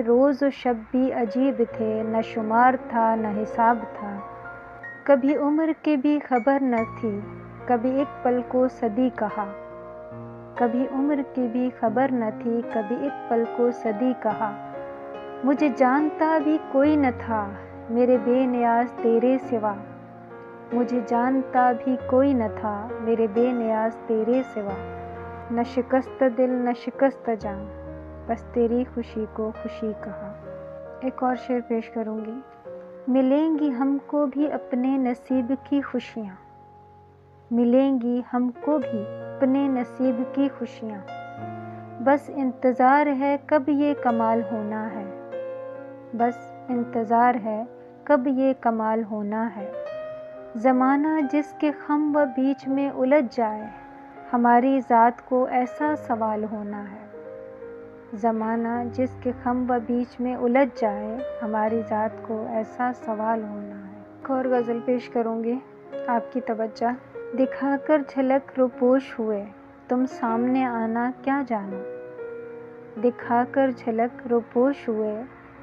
تیرے روز و شب بھی عجیب تھے، نہ شمار تھا نہ حساب تھا، کبھی عمر کی بھی خبر نہ تھی، کبھی ایک پل کو صدی کہا، کبھی عمر کی بھی خبر نہ تھی، کبھی ایک پل کو صدی کہا، مجھے جانتا بھی کوئی نہ تھا میرے بے نیاز تیرے سوا، مجھے جانتا بھی کوئی نہ تھا میرے بے نیاز تیرے سوا، نہ شکست دل نہ شکست جاں، بس تیری خوشی کو خوشی کہا۔ ایک اور شعر پیش کروں گی۔ ملیں گی ہم کو بھی اپنے نصیب کی خوشیاں، ملیں گی ہم کو بھی اپنے نصیب کی خوشیاں، بس انتظار ہے کب یہ کمال ہونا ہے، بس انتظار ہے کب یہ کمال ہونا ہے، زمانہ جس کے خم و بیچ میں الجھ جائے، ہماری ذات کو ایسا سوال ہونا ہے، زمانہ جس کے خم و بیچ میں الجھ جائے، ہماری ذات کو ایسا سوال ہونا ہے۔ ایک اور غزل پیش کروں گی، آپ کی توجہ۔ دکھا کر جھلک روپوش ہوئے تم سامنے آنا کیا جانو، دکھا کر جھلک روپوش ہوئے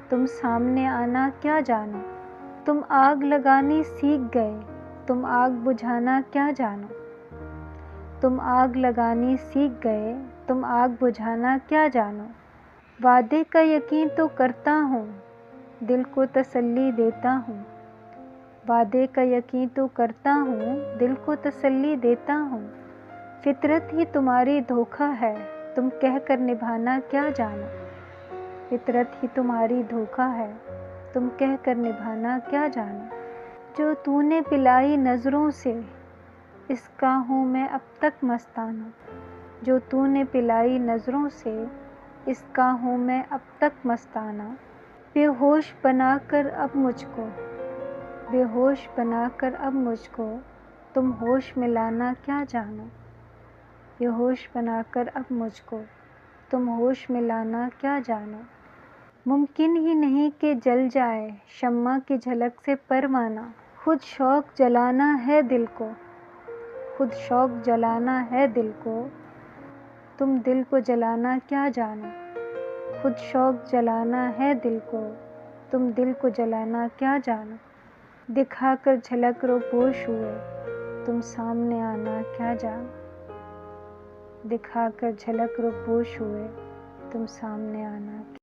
تم سامنے آنا کیا جانو، تم آگ لگانی سیکھ گئے تم آگ بجھانا کیا جانو، تم آگ لگانی سیکھ گئے تم آگ بجھانا کیا جانو، وعدے کا یقین تو کرتا ہوں دل کو تسلی دیتا ہوں، وعدے کا یقین تو کرتا ہوں دل کو تسلی دیتا ہوں، فطرت ہی تمہاری دھوکہ ہے تم کہہ کر نبھانا کیا جانو، فطرت ہی تمہاری دھوکہ ہے تم کہہ کر نبھانا کیا جانو، جو تو نے پلائی نظروں سے اس کا ہوں میں اب تک مستانہ، جو تو نے پلائی نظروں سے اس کا ہوں میں اب تک مستانہ، بے ہوش بنا کر اب مجھ کو، بے ہوش بنا کر اب مجھ کو تم ہوش میں لانا کیا جانو، بے ہوش بنا کر اب مجھ کو تم ہوش میں لانا کیا جانو، ممکن ہی نہیں کہ جل جائے شمع کی جھلک سے پروانہ، خود شوق جلانا ہے دل کو، خود شوق جلانا ہے دل کو، تم دل کو جلانا کیا جانو، خود شوق جلانا ہے دل کو، تم دل کو جلانا کیا جانو، دکھا کر جھلک روپوش ہوئے تم سامنے آنا کیا جانو، دکھا کر جھلک روپوش ہوئے تم سامنے آنا